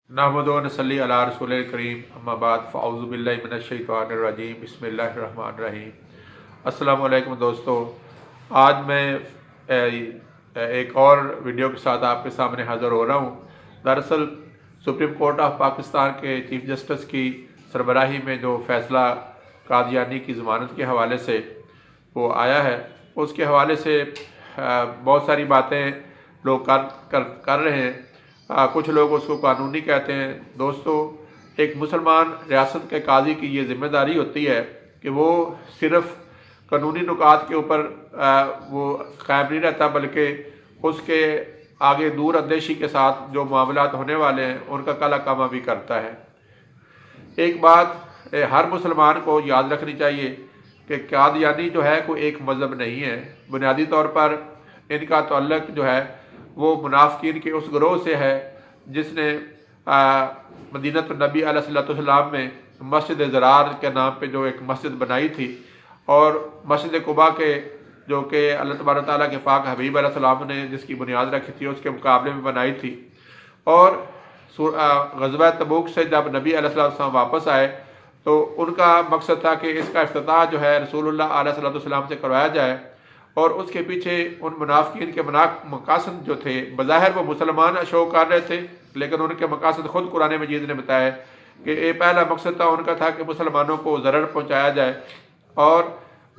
नहमदु व नसल्ली अला रसूलिल करीम अम्मा बाद फ़अऊज़ु बिल्लाहि मिनश शैतानिर रजीम बिस्मिल्लाहिर रहमानिर रहीम। अस्सलामु अलैकुम दोस्तों, आज मैं एक और वीडियो के साथ आपके सामने हाज़िर हो रहा हूँ। दरअसल सुप्रीम कोर्ट ऑफ पाकिस्तान के चीफ जस्टिस की सरबराही में जो फ़ैसला कादियानी की ज़मानत के हवाले से वो आया है, उसके हवाले से बहुत सारी बातें लोग कर रहे हैं। कुछ लोग उसको कानूनी कहते हैं। दोस्तों, एक मुसलमान रियासत के काजी की ये ज़िम्मेदारी होती है कि वो सिर्फ़ कानूनी नुकात के ऊपर वो कायम नहीं रहता, बल्कि उसके आगे दूर अंदेशी के साथ जो मामलात होने वाले हैं उनका काला कामा भी करता है। एक बात हर मुसलमान को याद रखनी चाहिए कि कादियानी जो है कोई एक मज़हब नहीं है। बुनियादी तौर पर इनका तअल्लुक़ जो है वो मुनाफ़िकीन के उस गिरोह से है जिसने मदीनतुन्नबी अलैहिस्सलाम में मस्जिद ज़रार के नाम पे जो एक मस्जिद बनाई थी, और मस्जिद कुबा के जो कि अल्लाह तबारक तआला के पाक हबीब अलैहिस्सलाम ने जिसकी बुनियाद रखी थी उसके मुकाबले में बनाई थी। और ग़ज़वा तबूक से जब नबी अलैहिस्सलाम वापस आए तो उनका मकसद था कि इसका इफ्तिताह जो है रसूलुल्लाह अलैहिस्सलाम से करवाया जाए, और उसके पीछे उन मुनाफ़िकीन के मकासद जो थे, बज़ाहिर वो मुसलमान शो कर रहे थे, लेकिन उनके मकासद ख़ुद कुरान मजीद ने बताया कि ये पहला मकसद था उनका था कि मुसलमानों को ज़रर पहुँचाया जाए और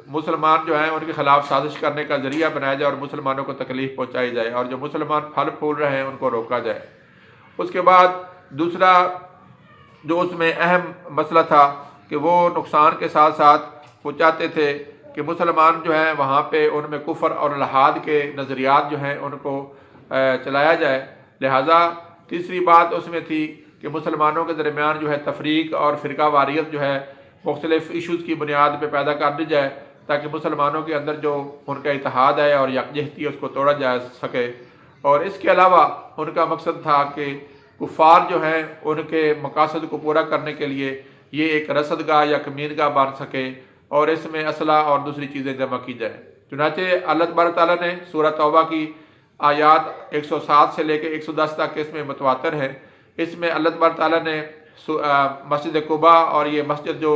मुसलमान जो हैं उनके ख़िलाफ़ साजिश करने का ज़रिया बनाया जाए और मुसलमानों को तकलीफ़ पहुँचाई जाए, और जो मुसलमान फल फूल रहे हैं उनको रोका जाए। उसके बाद दूसरा जो उसमें अहम मसला था कि वो नुकसान के साथ साथ वो चाहते थे कि मुसलमान जो हैं वहाँ पे उनमें कुफ़र और लहाद के नज़रियात जो हैं उनको चलाया जाए। लिहाजा तीसरी बात उसमें थी कि मुसलमानों के दरमियान जो है तफरीक और फ़िरका वारियत जो है मुख्तलिफ़ इशूज़ की बुनियाद पर पैदा कर दी जाए, ताकि मुसलमानों के अंदर जो उनका इत्तेहाद है और यकजहती उसको तोड़ा जा सके। और इसके अलावा उनका मकसद था कि कुफ़ार जो हैं उनके मकासद को पूरा करने के लिए ये एक रसदगाह या कमीनगाह बन सके और इसमें असला और दूसरी चीज़ें जमा की जाए। चुनांचे अल्लाह तबारक तआला ने सूरह तौबा की आयात 107 से लेकर 110 तक इसमें मुतवातर है। इसमें अल्लाह तबारक तआला ने मस्जिद कुबा और ये मस्जिद जो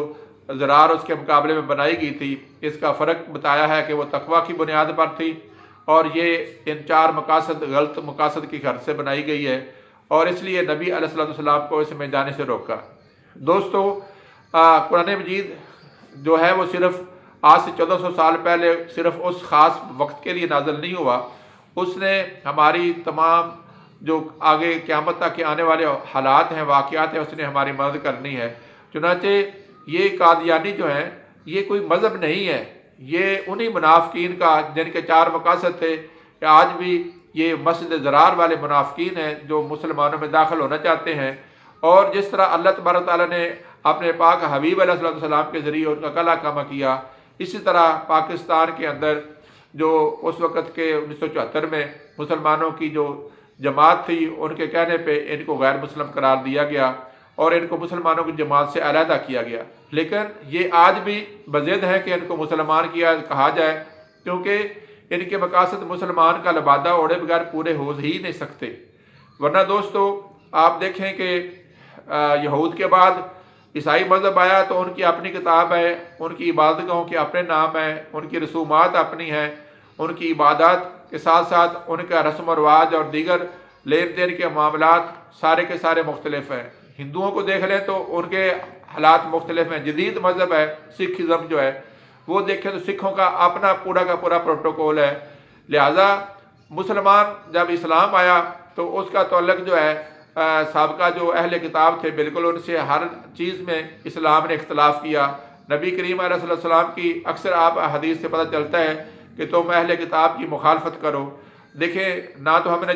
ज़रार उसके मुकाबले में बनाई गई थी, इसका फ़र्क बताया है कि वो तकवा की बुनियाद पर थी और ये इन चार मकासद गलत मकासद की घर से बनाई गई है, और इसलिए नबी अलैहिस्सलाम को इसमें जाने से रोका। दोस्तों, कुरान मजीद जो है वो सिर्फ़ आज से 1400 साल पहले सिर्फ़ उस ख़ास वक्त के लिए नाज़िल नहीं हुआ, उसने हमारी तमाम जो आगे क़यामत तक के आने वाले हालात हैं, वाक़यात हैं, उसने हमारी मदद करनी है। चुनांचे ये कादियानी जो हैं ये कोई मज़हब नहीं है, ये उन्हीं मुनाफ़िकीन का जिनके चार मकासद थे कि आज भी ये मस्जिद ज़रार वाले मुनाफ़िकीन हैं जो मुसलमानों में दाखिल होना चाहते हैं। और जिस तरह अल्लाह तबारक तआला ने अपने पाक हबीब अलैहिस्सलाम के ज़रिए उनका कला कामा किया, इसी तरह पाकिस्तान के अंदर जो उस वक़्त के 1974 में मुसलमानों की जो जमात थी उनके कहने पे इनको गैर मुस्लिम करार दिया गया और इनको मुसलमानों की जमात से अलहदा किया गया। लेकिन ये आज भी बज़िद है कि इनको मुसलमान किया कहा जाए, क्योंकि इनके मकासद मुसलमान का लबादा ओढ़े बगैर पूरे हो ही नहीं सकते। वरना दोस्तों, आप देखें कि यहूद के बाद ईसाई मज़हब आया तो उनकी अपनी किताब है, उनकी इबादतगाहों के अपने नाम हैं, उनकी रसूमात अपनी हैं, उनकी इबादत के साथ साथ उनका रस्म व रवाज और दीगर लेन देन के मामलात सारे के सारे मुख्तलिफ हैं। हिंदुओं को देख लें तो उनके हालात मुख्तलिफ हैं। जदीद मज़हब है सिखिज़म जो है, वो देखें तो सिखों का अपना पूरा का पूरा प्रोटोकॉल है। लिहाजा मुसलमान जब इस्लाम आया तो उसका तअल्लुक़ जो है साबका जो अहले किताब थे बिल्कुल उनसे हर चीज़ में इस्लाम ने इख्तलाफ किया। नबी करीम अलैहिस्सलाम की अक्सर आप हदीस से पता चलता है कि तुम अहले किताब की मुखालफत करो। देखें, ना तो हमने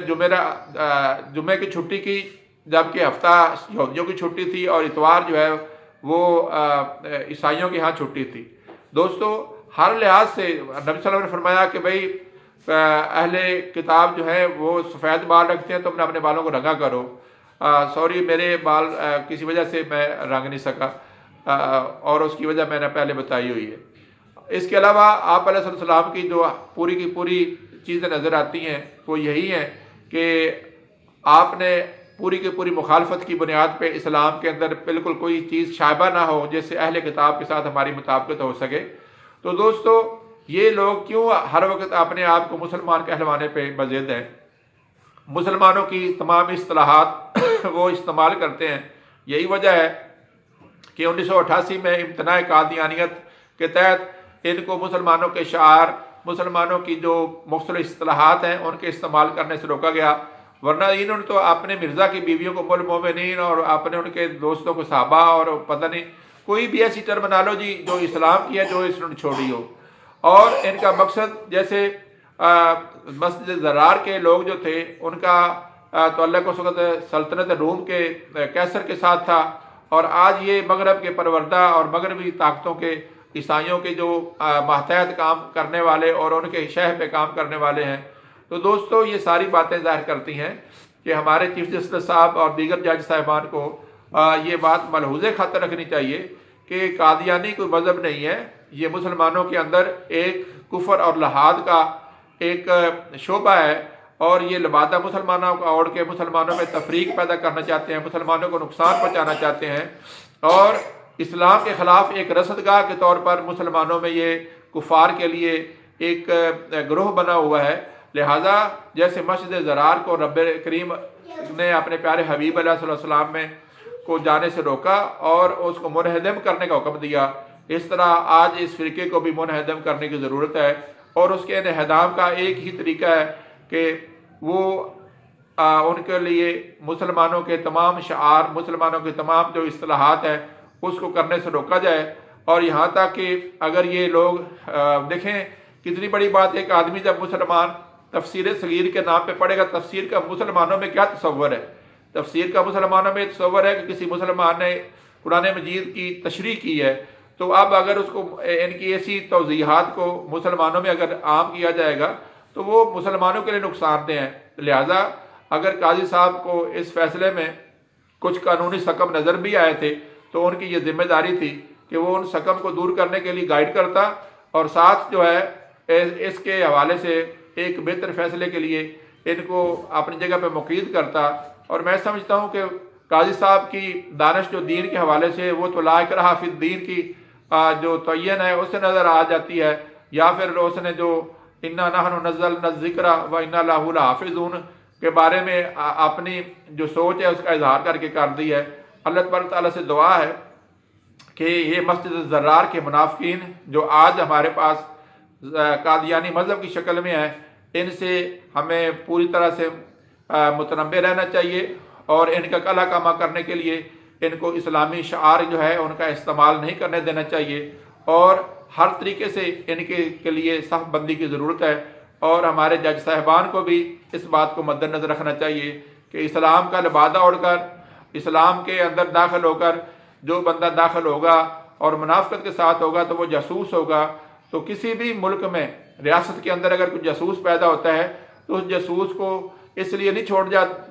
जुमे की छुट्टी की जबकि हफ्ता यहूदियों की छुट्टी थी और इतवार जो है वो ईसाइयों के यहाँ छुट्टी थी। दोस्तों, हर लिहाज से नबी सल्लल्लाहु अलैहि वसल्लम ने फरमाया कि भाई अहले किताब जो है वो सफ़ेद बाल रखते हैं तो अपने अपने बालों को रंगा करो। सॉरी, मेरे बाल किसी वजह से मैं रंग नहीं सका और उसकी वजह मैंने पहले बताई हुई है। इसके अलावा आप अलैहिस्सलाम की जो पूरी की पूरी चीज़ें नज़र आती हैं वो यही हैं कि आपने پوری کی پوری مخالفت کی بنیاد پہ اسلام کے اندر بالکل کوئی چیز شائبہ نہ ہو جس سے اہل کتاب کے ساتھ ہماری مطابقت ہو سکے۔ تو دوستو یہ لوگ کیوں ہر وقت اپنے آپ کو مسلمان کہلوانے پہ بضد ہیں؟ مسلمانوں کی تمام اصطلاحات وہ استعمال کرتے ہیں۔ یہی وجہ ہے کہ 1988 میں امتناع قادیانیت کے تحت ان کو مسلمانوں کے شعار، مسلمانوں کی جو مختلف اصطلاحات ہیں ان کے استعمال کرنے سے روکا گیا، ورنہ انہوں نے تو اپنے مرزا کی بیویوں کو ام المومنین اور اپنے ان کے دوستوں کو صحابہ اور پتہ نہیں کوئی بھی ایسی ٹرمنالوجی جو اسلام کی ہے جو اس نے چھوڑی ہو۔ اور ان کا مقصد جیسے مسجد زرار کے لوگ جو تھے ان کا تعلق اس وقت سلطنت روم کے کیسر کے ساتھ تھا، اور آج یہ مغرب کے پروردہ اور مغربی طاقتوں کے عیسائیوں کے جو ماتحت کام کرنے والے اور ان کے شہ پہ کام کرنے والے ہیں۔ تو دوستو یہ ساری باتیں ظاہر کرتی ہیں کہ ہمارے چیف جسٹس صاحب اور دیگر جج صاحبان کو یہ بات ملحوظ خاطر رکھنی چاہیے کہ قادیانی کوئی مذہب نہیں ہے، یہ مسلمانوں کے اندر ایک کفر اور لحاد کا ایک شعبہ ہے، اور یہ لبادہ مسلمانوں کو اوڑھ کے مسلمانوں میں تفریق پیدا کرنا چاہتے ہیں، مسلمانوں کو نقصان پہنچانا چاہتے ہیں، اور اسلام کے خلاف ایک رصدگاہ کے طور پر مسلمانوں میں یہ کفار کے لیے ایک گروہ بنا ہوا ہے۔ لہٰذا جیسے مسجد زرار کو رب کریم نے اپنے پیارے حبیب علیہ السلام میں کو جانے سے روکا اور اس کو منہدم کرنے کا حکم دیا، اس طرح آج اس فرقے کو بھی منہدم کرنے کی ضرورت ہے، اور اس کے انہدام کا ایک ہی طریقہ ہے کہ وہ ان کے لیے مسلمانوں کے تمام شعار، مسلمانوں کے تمام جو اصطلاحات ہیں اس کو کرنے سے روکا جائے۔ اور یہاں تک کہ اگر یہ لوگ دیکھیں کتنی بڑی بات ہے کہ آدمی جب مسلمان تفسیر صغیر کے نام پہ پڑھے گا، تفسیر کا مسلمانوں میں کیا تصور ہے؟ تفسیر کا مسلمانوں میں تصور ہے کہ کسی مسلمان نے قرآن مجید کی تشریح کی ہے، تو اب اگر اس کو ان کی ایسی توضیحات کو مسلمانوں میں اگر عام کیا جائے گا تو وہ مسلمانوں کے لیے نقصان دہ ہیں۔ لہٰذا اگر قاضی صاحب کو اس فیصلے میں کچھ قانونی سقم نظر بھی آئے تھے تو ان کی یہ ذمہ داری تھی کہ وہ ان سقم کو دور کرنے کے لیے گائیڈ کرتا، اور ساتھ جو ہے اس کے حوالے سے ایک بہتر فیصلے کے لیے ان کو اپنی جگہ پہ مقید کرتا۔ اور میں سمجھتا ہوں کہ قاضی صاحب کی دانش جو دین کے حوالے سے وہ تو لا اکراہ فی الدین کی جو تعین ہے اس سے نظر آ جاتی ہے، یا پھر اس نے جو انا نحن نزلنا الذکر و انا لہ لحافظون کے بارے میں اپنی جو سوچ ہے اس کا اظہار کر کے کر دی ہے۔ اللہ تبارک تعالیٰ سے دعا ہے کہ یہ مسجد زرار کے منافقین جو آج ہمارے پاس قادیانی مذہب کی شکل میں ہیں، ان سے ہمیں پوری طرح سے متنبہ رہنا چاہیے، اور ان کا کلا کامہ کرنے کے لیے ان کو اسلامی شعار جو ہے ان کا استعمال نہیں کرنے دینا چاہیے، اور ہر طریقے سے ان کے لیے صف بندی کی ضرورت ہے۔ اور ہمارے جج صاحبان کو بھی اس بات کو مد نظر رکھنا چاہیے کہ اسلام کا لبادہ اوڑھ کر، اسلام کے اندر داخل ہو کر جو بندہ داخل ہوگا اور منافقت کے ساتھ ہوگا تو وہ جاسوس ہوگا۔ تو کسی بھی ملک میں ریاست کے اندر اگر کوئی جاسوس پیدا ہوتا ہے تو اس جاسوس کو اس لیے نہیں چھوڑ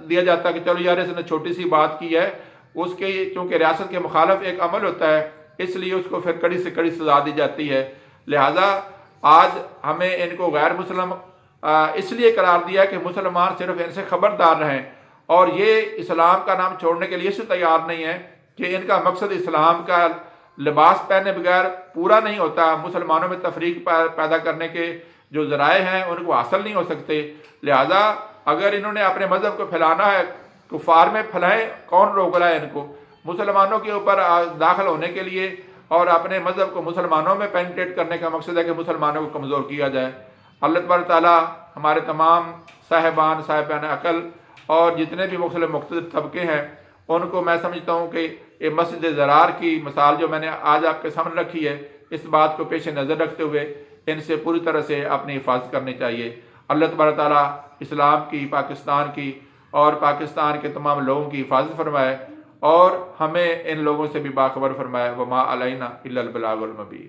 دیا جاتا کہ چلو یار اس نے چھوٹی سی بات کی ہے، اس کے چونکہ ریاست کے مخالف ایک عمل ہوتا ہے اس لیے اس کو پھر کڑی سے کڑی سزا دی جاتی ہے۔ لہٰذا آج ہمیں ان کو غیر مسلم اس لیے قرار دیا کہ مسلمان صرف ان سے خبردار رہیں، اور یہ اسلام کا نام چھوڑنے کے لیے اس سے تیار نہیں ہے کہ ان کا مقصد اسلام کا لباس پہنے بغیر پورا نہیں ہوتا، مسلمانوں میں تفریق پیدا کرنے کے جو ذرائع ہیں ان کو حاصل نہیں ہو سکتے۔ لہٰذا اگر انہوں نے اپنے مذہب کو پھیلانا ہے کفار میں پھیلائیں، کون روک رہا ہے ان کو؟ مسلمانوں کے اوپر داخل ہونے کے لیے اور اپنے مذہب کو مسلمانوں میں پینٹریٹ کرنے کا مقصد ہے کہ مسلمانوں کو کمزور کیا جائے۔ اللہ تبارک تعالیٰ ہمارے تمام صاحبان عقل اور جتنے بھی مختلف طبقے ہیں ان کو میں سمجھتا ہوں کہ یہ مسجد زرار کی مثال جو میں نے آج آپ کے سامنے رکھی ہے اس بات کو پیش نظر رکھتے ہوئے ان سے پوری طرح سے اپنی حفاظت کرنی چاہیے۔ اللہ تبارک تعالیٰ اسلام کی، پاکستان کی اور پاکستان کے تمام لوگوں کی حفاظت فرمائے، اور ہمیں ان لوگوں سے بھی باخبر فرمائے۔ وما علینا الا البلاغ المبین۔